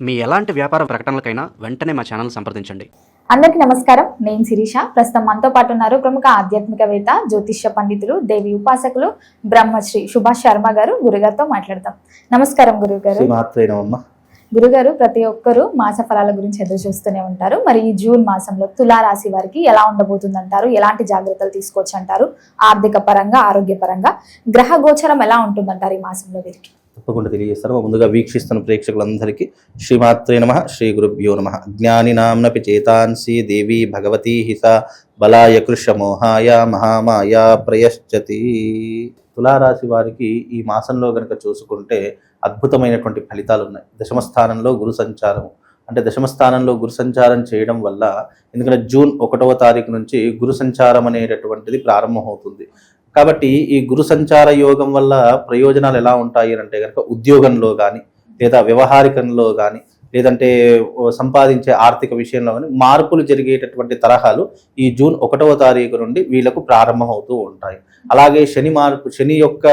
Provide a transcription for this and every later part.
మీ ఎలాంటి వ్యాపార ప్రకటనలకైనా వెంటనే మా ఛానల్ సంప్రదించండి. అందరికీ నమస్కారం. నేను శిరీష. ప్రస్తుతం మనతో పాటు ఉన్నారు ప్రముఖ ఆధ్యాత్మికవేత్త, జ్యోతిష్య పండితులు, దేవి ఉపాసకులు బ్రహ్మశ్రీ సుభాష్ శర్మ గారు. గురుగారితో మాట్లాడతాం. నమస్కారం గురుగారు. గురుగారు, ప్రతి ఒక్కరూ మాస ఫలాల గురించి ఎదురు చూస్తూనే ఉంటారు. మరి ఈ జూన్ మాసంలో తులారాశి వారికి ఎలా ఉండబోతుంది అంటారు? ఎలాంటి జాగ్రత్తలు తీసుకోవచ్చు అంటారు? ఆర్థిక పరంగా, ఆరోగ్య పరంగా గ్రహ గోచరం ఎలా ఉంటుందంటారు ఈ మాసంలో వీరికి? తప్పకుండా తెలియజేస్తాను. ముందుగా వీక్షిస్తున్న ప్రేక్షకులందరికీ శ్రీమాత్రే నమః, శ్రీ గురుభ్యో నమః. జ్ఞానినాంనపి చేతాంసి దేవి భగవతి హిస బలాయ కృషమోహాయ మహామాయ ప్రయశ్చతి. తులారాశి వారికి ఈ మాసంలో గనక చూసుకుంటే అద్భుతమైనటువంటి ఫలితాలు ఉన్నాయి. దశమస్థానంలో గురు సంచారం, అంటే దశమస్థానంలో గురు సంచారం చేయడం వల్ల, ఎందుకంటే జూన్ 1వ తారీఖు నుంచి గురు సంచారం అనేటటువంటిది ప్రారంభమవుతుంది. కాబట్టి ఈ గురు సంచార యోగం వల్ల ప్రయోజనాలు ఎలా ఉంటాయి అంటే కనుక ఉద్యోగంలో కానీ, లేదా వ్యవహారికంలో కానీ, లేదంటే సంపాదించే ఆర్థిక విషయంలో కానీ మార్పులు జరిగేటటువంటి తరహాలు ఈ జూన్ 1వ తారీఖు నుండి వీళ్ళకు ప్రారంభమవుతూ ఉంటాయి. అలాగే శని యొక్క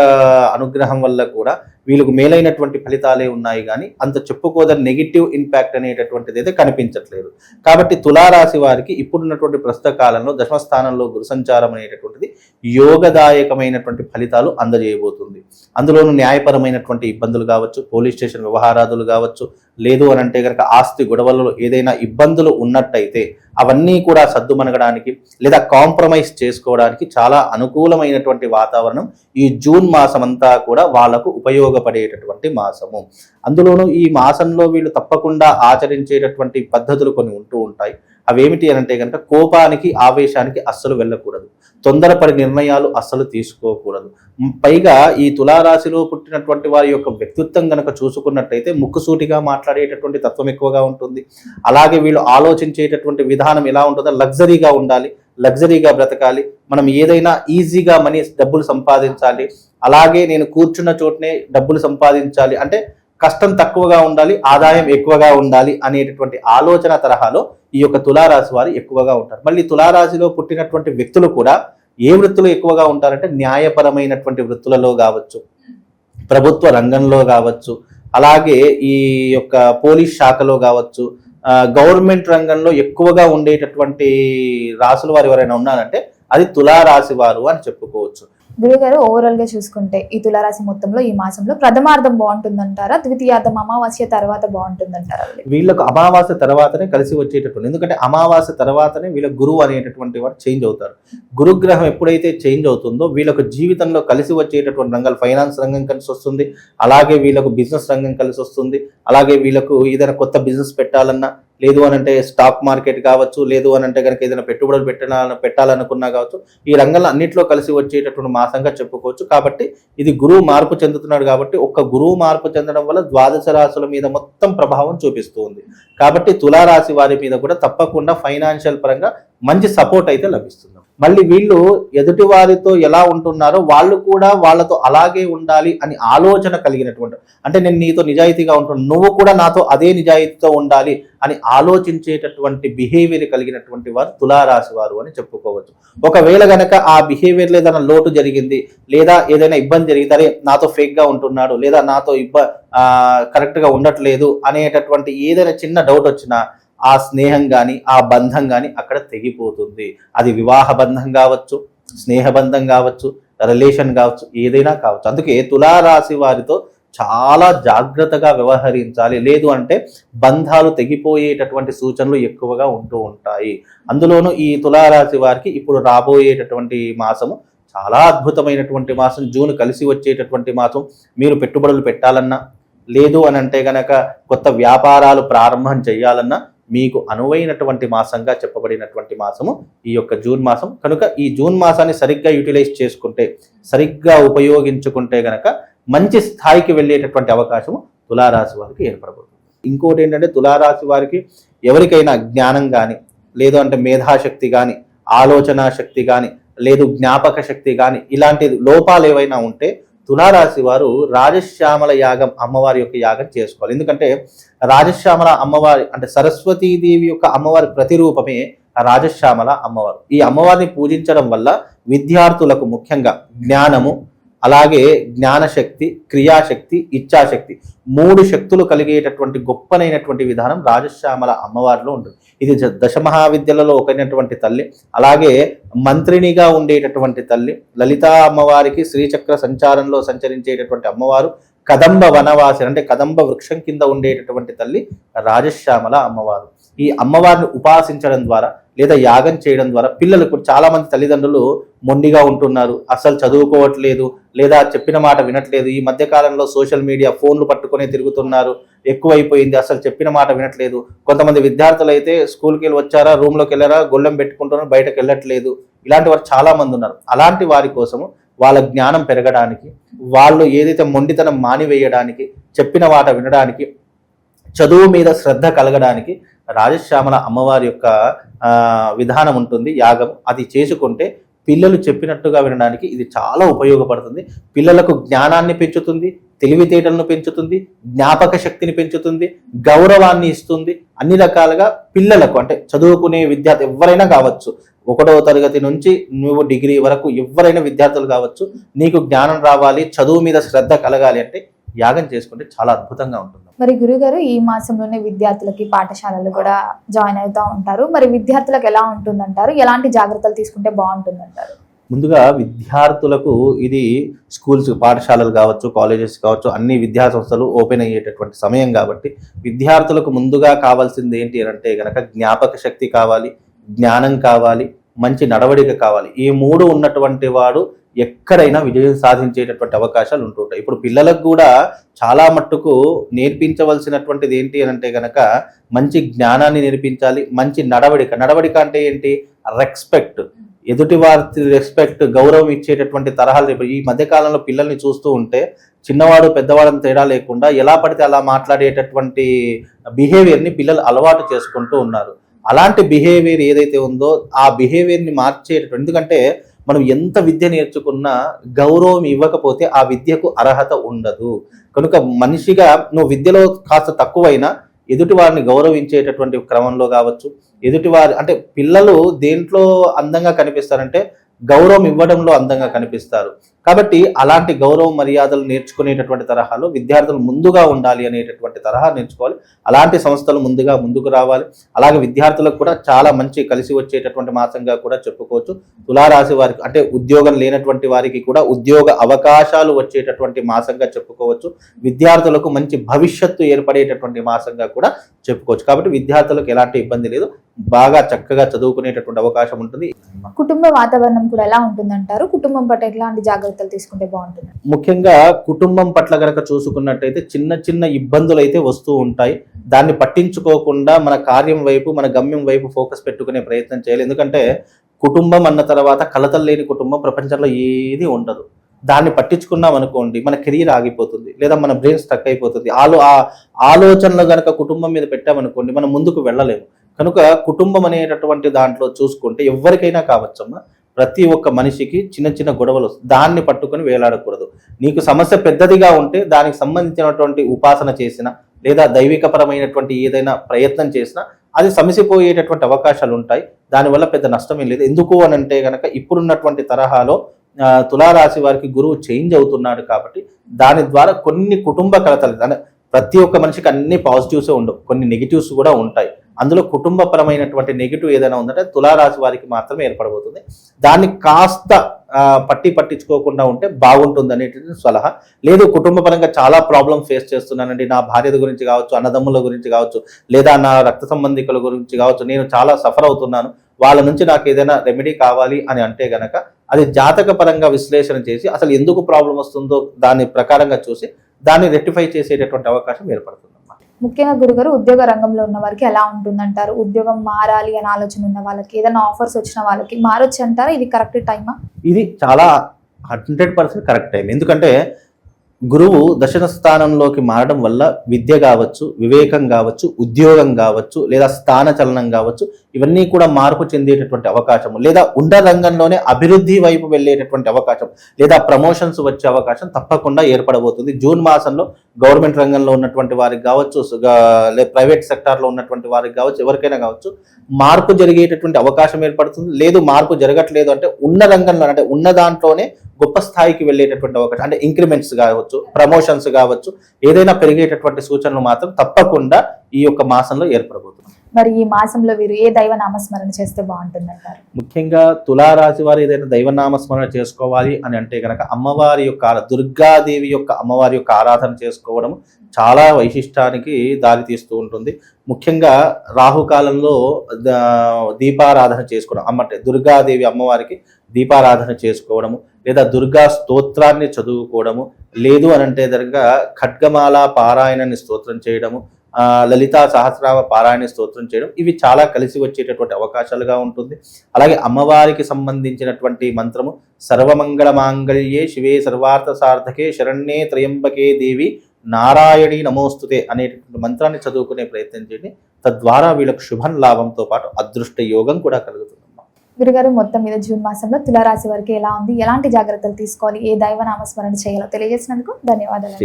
అనుగ్రహం వల్ల కూడా వీళ్ళకు మేలైనటువంటి ఫలితాలే ఉన్నాయి, కానీ అంత చెప్పుకోదని నెగిటివ్ ఇంపాక్ట్ అనేటటువంటిది అయితే కనిపించట్లేదు. కాబట్టి తులారాశి వారికి ఇప్పుడున్నటువంటి ప్రస్తుత కాలంలో దశమస్థానంలో గురు సంచారం అనేటటువంటిది యోగదాయకమైనటువంటి ఫలితాలు అందజేయబోతుంది. అందులోనూ న్యాయపరమైనటువంటి ఇబ్బందులు కావచ్చు, పోలీస్ స్టేషన్ వ్యవహారాదులు కావచ్చు, లేదు అని అంటే కనుక ఆస్తి గొడవలలో ఏదైనా ఇబ్బందులు ఉన్నట్టయితే అవన్నీ కూడా సద్దుమనగడానికి లేదా కాంప్రమైజ్ చేసుకోవడానికి చాలా అనుకూలమైనటువంటి వాతావరణం ఈ జూన్ మాసం అంతా కూడా వాళ్లకు ఉపయోగపడేటటువంటి మాసము. అందులోనూ ఈ మాసంలో వీళ్ళు తప్పకుండా ఆచరించేటటువంటి పద్ధతులు కొన్ని ఉంటూ ఉంటాయి. అవేమిటి అనంటే కనుక కోపానికి, ఆవేశానికి అస్సలు వెళ్ళకూడదు. తొందరపడి నిర్ణయాలు అస్సలు తీసుకోకూడదు. పైగా ఈ తులారాశిలో పుట్టినటువంటి వారి యొక్క వ్యక్తిత్వం గనక చూసుకున్నట్టయితే ముక్కుసూటిగా మాట్లాడేటటువంటి తత్వం ఎక్కువగా ఉంటుంది. అలాగే వీళ్ళు ఆలోచించేటటువంటి విధానం ఎలా ఉంటుందో లగ్జరీగా ఉండాలి, లగ్జరీగా బ్రతకాలి, మనం ఏదైనా ఈజీగా డబ్బులు సంపాదించాలి, అలాగే నేను కూర్చున్న చోటనే డబ్బులు సంపాదించాలి, అంటే కష్టం తక్కువగా ఉండాలి, ఆదాయం ఎక్కువగా ఉండాలి అనేటటువంటి ఆలోచన తరహాలో ఈ యొక్క తులారాశి వారు ఎక్కువగా ఉంటారు. మళ్ళీ తులారాశిలో పుట్టినటువంటి వ్యక్తులు కూడా ఏ వృత్తులు ఎక్కువగా ఉంటారంటే న్యాయపరమైనటువంటి వృత్తులలో కావచ్చు, ప్రభుత్వ రంగంలో కావచ్చు, అలాగే ఈ యొక్క పోలీస్ శాఖలో కావచ్చు, గవర్నమెంట్ రంగంలో ఎక్కువగా ఉండేటటువంటి రాశుల వారు ఎవరైనా ఉన్నారంటే అది తులారాశి వారు అని చెప్పుకోవచ్చు. గురుగారు, ఓవరాల్ గా చూసుకుంటే ఈ తులారాశి మొత్తంలో ఈ మాసంలో ప్రథమార్థం బాగుంటుందంటారా, ద్వితీయార్థం అమావాస్య తర్వాత బాగుంటుందంటారా? వీళ్ళకు అమావాస్య తర్వాతనే కలిసి వచ్చేటటువంటి, ఎందుకంటే అమావాస్య తర్వాతనే వీళ్ళ గురువు అనేటటువంటి వాడు చేంజ్ అవుతారు. గురుగ్రహం ఎప్పుడైతే చేంజ్ అవుతుందో వీళ్ళకు జీవితంలో కలిసి వచ్చేటటువంటి రంగాలు, ఫైనాన్స్ రంగం కలిసి వస్తుంది, అలాగే వీళ్ళకు బిజినెస్ రంగం కలిసి వస్తుంది, అలాగే వీళ్ళకు ఏదైనా కొత్త బిజినెస్ పెట్టాలన్నా, లేదు అని అంటే స్టాక్ మార్కెట్ కావచ్చు, లేదు అని అంటే కనుక ఏదైనా పెట్టుబడులు పెట్టాలనుకున్నా కావచ్చు, ఈ రంగంలో అన్నింటిలో కలిసి వచ్చేటటువంటి మాసంగా చెప్పుకోవచ్చు. కాబట్టి ఇది గురువు మార్పు చెందుతున్నాడు కాబట్టి ఒక్క గురువు మార్పు చెందడం వల్ల ద్వాదశ రాశుల మీద మొత్తం ప్రభావం చూపిస్తూ ఉంది. కాబట్టి తులారాశి వారి మీద కూడా తప్పకుండా ఫైనాన్షియల్ పరంగా మంచి సపోర్ట్ అయితే లభిస్తుంది. మళ్ళీ వీళ్ళు ఎదుటి వారితో ఎలా ఉంటున్నారో వాళ్ళు కూడా వాళ్ళతో అలాగే ఉండాలి అని ఆలోచన కలిగినటువంటి, అంటే నేను నీతో నిజాయితీగా ఉంటున్నాను, నువ్వు కూడా నాతో అదే నిజాయితీతో ఉండాలి అని ఆలోచించేటటువంటి బిహేవియర్ కలిగినటువంటి వారు తులారాశి వారు అని చెప్పుకోవచ్చు. ఒకవేళ గనక ఆ బిహేవియర్లో ఏదైనా లోటు జరిగింది, లేదా ఏదైనా ఇబ్బంది జరిగింది, అరే నాతో ఫేక్ గా ఉంటున్నాడు, లేదా నాతో కరెక్ట్ గా ఉండట్లేదు అనేటటువంటి ఏదైనా చిన్న డౌట్ వచ్చినా ఆ స్నేహం కానీ, ఆ బంధం కానీ అక్కడ తెగిపోతుంది. అది వివాహ బంధం కావచ్చు, స్నేహ బంధం కావచ్చు, రిలేషన్ కావచ్చు, ఏదైనా కావచ్చు. అందుకే తులారాశి వారితో చాలా జాగ్రత్తగా వ్యవహరించాలి, లేదు అంటే బంధాలు తెగిపోయేటటువంటి సూచనలు ఎక్కువగా ఉంటూ ఉంటాయి. అందులోనూ ఈ తులారాశి వారికి ఇప్పుడు రాబోయేటటువంటి మాసము చాలా అద్భుతమైనటువంటి మాసం. జూన్ కలిసి వచ్చేటటువంటి మాసం. మీరు పెట్టుబడులు పెట్టాలన్నా, లేదు అని అంటే గనక కొత్త వ్యాపారాలు ప్రారంభం చేయాలన్నా మీకు అనువైనటువంటి మాసంగా చెప్పబడినటువంటి మాసము ఈ యొక్క జూన్ మాసం. కనుక ఈ జూన్ మాసాన్ని సరిగ్గా యూటిలైజ్ చేసుకుంటే, సరిగ్గా ఉపయోగించుకుంటే గనక మంచి స్థాయికి వెళ్ళేటటువంటి అవకాశము తులారాశి వారికి ఏర్పడబోతుంది. ఇంకోటి ఏంటంటే తులారాశి వారికి ఎవరికైనా జ్ఞానం కానీ, లేదు అంటే మేధాశక్తి కానీ, ఆలోచన శక్తి కానీ, లేదు జ్ఞాపక శక్తి కానీ, ఇలాంటి లోపాలు ఏవైనా ఉంటే తులారాశి వారు రాజశ్యామల యాగం, అమ్మవారి యొక్క యాగం చేసుకోవాలి. ఎందుకంటే రాజశ్యామల అమ్మవారి అంటే సరస్వతీదేవి యొక్క అమ్మవారి ప్రతిరూపమే రాజశ్యామల అమ్మవారు. ఈ అమ్మవారిని పూజించడం వల్ల విద్యార్థులకు ముఖ్యంగా జ్ఞానము, అలాగే జ్ఞానశక్తి, క్రియాశక్తి, ఇచ్ఛాశక్తి 3 శక్తులు కలిగేటటువంటి గొప్పనైనటువంటి విధానం రాజశ్యామల అమ్మవారిలో ఉంటుంది. ఇది దశ మహావిద్యలలో ఒకైనటువంటి తల్లి, అలాగే మంత్రినిగా ఉండేటటువంటి తల్లి, లలితా అమ్మవారికి శ్రీచక్ర సంచారంలో సంచరించేటటువంటి అమ్మవారు, కదంబ వనవాసి అంటే కదంబ వృక్షం కింద ఉండేటటువంటి తల్లి రాజశ్యామల అమ్మవారు. ఈ అమ్మవారిని ఉపాసించడం ద్వారా లేదా యాగం చేయడం ద్వారా పిల్లలకు చాలా మంది తల్లిదండ్రులు మొండిగా ఉంటున్నారు, అసలు చదువుకోవట్లేదు లేదా చెప్పిన మాట వినట్లేదు. ఈ మధ్య కాలంలో సోషల్ మీడియా ఫోన్లు పట్టుకునే తిరుగుతున్నారు, ఎక్కువైపోయింది, అసలు చెప్పిన మాట వినట్లేదు. కొంతమంది విద్యార్థులు అయితే స్కూల్కి వెళ్ళి వచ్చారా, రూమ్లోకి వెళ్ళారా, గొళ్ళెం పెట్టుకుంటున్నారు, బయటకు వెళ్ళట్లేదు. ఇలాంటి వారు చాలా మంది ఉన్నారు. అలాంటి వారి కోసము వాళ్ళ జ్ఞానం పెరగడానికి, వాళ్ళు ఏదైతే మొండితనం మానివేయడానికి, చెప్పిన మాట వినడానికి, చదువు మీద శ్రద్ధ కలగడానికి రాజశ్యామల అమ్మవారి యొక్క విధానం ఉంటుంది, యాగం. అది చేసుకుంటే పిల్లలు చెప్పినట్టుగా వినడానికి ఇది చాలా ఉపయోగపడుతుంది. పిల్లలకు జ్ఞానాన్ని పెంచుతుంది, తెలివితేటలను పెంచుతుంది, జ్ఞాపక శక్తిని పెంచుతుంది, గౌరవాన్ని ఇస్తుంది. అన్ని రకాలుగా పిల్లలకు అంటే చదువుకునే విద్యార్థి ఎవరైనా కావచ్చు, 1వ తరగతి నుంచి నువ్వు డిగ్రీ వరకు ఎవరైనా విద్యార్థులు కావచ్చు, నీకు జ్ఞానం రావాలి, చదువు మీద శ్రద్ధ కలగాలి అంటే యాగం చేసుకుంటే చాలా అద్భుతంగా ఉంటుంది. మరి గురుగారు, ఈ మాసంలోనే విద్యార్థులకి పాఠశాలలు కూడా జాయిన్ అవుతూ ఉంటారు. మరి విద్యార్థులకు ఎలా ఉంటుందంటారు? ఎలాంటి జాగ్రత్తలు తీసుకుంటే బాగుంటుందంటారు? ముందుగా విద్యార్థులకు ఇది స్కూల్స్, పాఠశాలలు కావచ్చు, కాలేజెస్ కావచ్చు, అన్ని విద్యా సంస్థలు ఓపెన్ అయ్యేటటువంటి సమయం కాబట్టి విద్యార్థులకు ముందుగా కావాల్సింది ఏంటి అంటే గనక జ్ఞాపక శక్తి కావాలి, జ్ఞానం కావాలి, మంచి నడవడిక కావాలి. ఈ 3 ఉన్నటువంటి వాడు ఎక్కడైనా విజయం సాధించేటటువంటి అవకాశాలు ఉంటుంటాయి. ఇప్పుడు పిల్లలకు కూడా చాలా మట్టుకు నేర్పించవలసినటువంటిది ఏంటి అని అంటే గనక మంచి జ్ఞానాన్ని నేర్పించాలి, మంచి నడవడిక అంటే ఏంటి, రెస్పెక్ట్, ఎదుటి వారి రెస్పెక్ట్, గౌరవం ఇచ్చేటటువంటి తరహాలు. ఈ మధ్యకాలంలో పిల్లల్ని చూస్తూ ఉంటే చిన్నవాడు పెద్దవాడని తేడా లేకుండా ఎలా పడితే అలా మాట్లాడేటటువంటి బిహేవియర్ని పిల్లలు అలవాటు చేసుకుంటూ ఉన్నారు. అలాంటి బిహేవియర్ ఏదైతే ఉందో ఆ బిహేవియర్ని మార్చేటటువంటి, ఎందుకంటే మనం ఎంత విద్య నేర్చుకున్నా గౌరవం ఇవ్వకపోతే ఆ విద్యకు అర్హత ఉండదు. కనుక మనిషిగా నువ్వు విద్యలో కాస్త తక్కువైనా ఎదుటి వారిని గౌరవించేటటువంటి క్రమంలో కావచ్చు, ఎదుటివారి అంటే పిల్లలు దేంట్లో అందంగా కనిపిస్తారంటే గౌరవం ఇవ్వడంలో అందంగా కనిపిస్తారు. కాబట్టి అలాంటి గౌరవ మర్యాదలు నేర్చుకునేటటువంటి తరహాలో విద్యార్థులు ముందుగా ఉండాలి అనేటటువంటి తరహా నేర్చుకోవాలి. అలాంటి సంస్థలు ముందుకు రావాలి. అలాగే విద్యార్థులకు కూడా చాలా మంచి కలిసి వచ్చేటటువంటి మాసంగా కూడా చెప్పుకోవచ్చు. తులారాశి వారికి అంటే ఉద్యోగం లేనటువంటి వారికి కూడా ఉద్యోగ అవకాశాలు వచ్చేటటువంటి మాసంగా చెప్పుకోవచ్చు. విద్యార్థులకు మంచి భవిష్యత్తు ఏర్పడేటటువంటి మాసంగా కూడా చెప్పుకోవచ్చు. కాబట్టి విద్యార్థులకు ఎలాంటి ఇబ్బంది లేదు, బాగా చక్కగా చదువుకునేటటువంటి అవకాశం ఉంటుంది. కుటుంబ వాతావరణం కూడా ఎలా ఉంటుందంటారు? కుటుంబం పట్ల ఎలాంటి జాగ్రత్తలు తీసుకుంటే బాగుంటుంది? ముఖ్యంగా కుటుంబం పట్ల గనక చూసుకున్నట్టయితే చిన్న ఇబ్బందులు అయితే వస్తూ ఉంటాయి. దాన్ని పట్టించుకోకుండా మన కార్యం వైపు, మన గమ్యం వైపు ఫోకస్ పెట్టుకునే ప్రయత్నం చేయాలి. ఎందుకంటే కుటుంబం అన్న తర్వాత కలతలు లేని కుటుంబం ప్రపంచంలో ఏది ఉండదు. దాన్ని పట్టించుకున్నాం అనుకోండి, మన కెరీర్ ఆగిపోతుంది లేదా మన బ్రెయిన్ స్టక్ అయిపోతుంది. ఆలోచనలు గనక కుటుంబం మీద పెట్టామనుకోండి మనం ముందుకు వెళ్ళలేము. కనుక కుటుంబం అనేటటువంటి దాంట్లో చూసుకుంటే ఎవరికైనా కావచ్చమ్మా, ప్రతి ఒక్క మనిషికి చిన్న గొడవలు వస్తాయి. దాన్ని పట్టుకొని వేలాడకూడదు. నీకు సమస్య పెద్దదిగా ఉంటే దానికి సంబంధించినటువంటి ఉపాసన చేసిన లేదా దైవికపరమైనటువంటి ఏదైనా ప్రయత్నం చేసినా అది సమసిపోయేటటువంటి అవకాశాలు ఉంటాయి. దానివల్ల పెద్ద నష్టమే లేదు. ఎందుకు అని అంటే గనక ఇప్పుడున్నటువంటి తరహాలో తులారాశి వారికి గురువు చేంజ్ అవుతున్నాడు కాబట్టి దాని ద్వారా కొన్ని కుటుంబ కలతలు, ప్రతి ఒక్క మనిషికి అన్ని పాజిటివ్సే ఉండవు, కొన్ని నెగిటివ్స్ కూడా ఉంటాయి. అందులో కుటుంబపరమైనటువంటి నెగిటివ్ ఏదైనా ఉందంటే తులారాశి వారికి మాత్రమే ఏర్పడబోతుంది. దాన్ని కాస్త పట్టించుకోకుండా ఉంటే బాగుంటుంది అనేటువంటి సలహా. లేదు కుటుంబపరంగా చాలా ప్రాబ్లమ్ ఫేస్ చేస్తున్నానండి, నా భార్య గురించి కావచ్చు, అన్నదమ్ముల గురించి కావచ్చు, లేదా నా రక్త సంబంధికుల గురించి కావచ్చు, నేను చాలా సఫర్ అవుతున్నాను, వాళ్ళ నుంచి నాకు ఏదైనా రెమెడీ కావాలి అని అంటే గనక అది జాతక పరంగా విశ్లేషణ చేసి అసలు ఎందుకు ప్రాబ్లం వస్తుందో దాని ప్రకారంగా చూసి దాన్ని రెక్టిఫై చేసేటటువంటి అవకాశం ఏర్పడుతుంది. ముఖ్యంగా గురుగారు, ఉద్యోగ రంగంలో ఉన్న వారికి ఎలా ఉంటుందంటారు? ఉద్యోగం మారాలి అని ఆలోచన ఉన్న వాళ్ళకి, ఏదైనా ఆఫర్స్ వచ్చిన వాళ్ళకి మారొచ్చు అంటారా? ఇది కరెక్ట్ టైమా? ఇది చాలా 100% కరెక్ట్ టైం. ఎందుకంటే గురువు దశమ స్థానంలోకి మారడం వల్ల విద్య కావచ్చు, వివేకం కావచ్చు, ఉద్యోగం కావచ్చు, లేదా స్థాన చలనం కావచ్చు, ఇవన్నీ కూడా మార్పు చెందేటటువంటి అవకాశం, లేదా ఉన్న రంగంలోనే అభివృద్ధి వైపు వెళ్ళేటటువంటి అవకాశం, లేదా ప్రమోషన్స్ వచ్చే అవకాశం తప్పకుండా ఏర్పడబోతుంది. జూన్ మాసంలో గవర్నమెంట్ రంగంలో ఉన్నటువంటి వారికి కావచ్చు, ప్రైవేట్ సెక్టార్లో ఉన్నటువంటి వారికి కావచ్చు, ఎవరికైనా కావచ్చు మార్పు జరిగేటటువంటి అవకాశం ఏర్పడుతుంది. లేదు మార్పు జరగట్లేదు అంటే ఉన్న రంగంలో, అంటే ఉన్న దాంట్లోనే గొప్ప స్థాయికి వెళ్ళేటటువంటి అవకాశం, అంటే ఇంక్రిమెంట్స్ కావచ్చు, ప్రమోషన్స్ కావచ్చు, ఏదైనా పెరిగేటటువంటి సూచనలు మాత్రం తప్పకుండా ఈ యొక్క మాసంలో ఏర్పడబోతుంది. మరి ఈ మాసంలో వీరు ఏ దైవ నామస్మరణ చేస్తే బాగుంటుందంటారు? ముఖ్యంగా తులారాశి వారు ఏదైనా దైవనామస్మరణ చేసుకోవాలి అని అంటే కనుక అమ్మవారి యొక్క దుర్గాదేవి యొక్క అమ్మవారి యొక్క ఆరాధన చేసుకోవడం చాలా వైశిష్టానికి దారితీస్తూ ఉంటుంది. ముఖ్యంగా రాహుకాలంలో దీపారాధన చేసుకోవడం, అంటే దుర్గాదేవి అమ్మవారికి దీపారాధన చేసుకోవడము, లేదా దుర్గా స్తోత్రాన్ని చదువుకోవడము, లేదు అని అంటే కనుక ఖడ్గమాల పారాయణాన్ని స్తోత్రం చేయడము, లలితా సహస్రనామ పారాయణ స్తోత్రం చేయడం, ఇవి చాలా కలిసి వచ్చేటటువంటి అవకాశాలుగా ఉంటుంది. అలాగే అమ్మవారికి సంబంధించినటువంటి మంత్రము సర్వమంగళ మాంగళ్యే శివే సర్వార్థ సార్థకే శరణ్యే త్రయంబకే దేవి నారాయణి నమోస్తుతే అనేటువంటి మంత్రాన్ని చదువుకునే ప్రయత్నం చేయండి. తద్వారా వీళ్ళకు శుభం లాభంతో పాటు అదృష్ట యోగం కూడా కలుగుతుంది. గురుగారు, మొత్తం మీద జూన్ మాసంలో తులారాశి వారికి ఎలా ఉంది, ఎలాంటి జాగ్రత్తలు తీసుకోవాలి, ఏ దైవ నామస్మరణ చేయాలో తెలియజేసినందుకు ధన్యవాదాలు.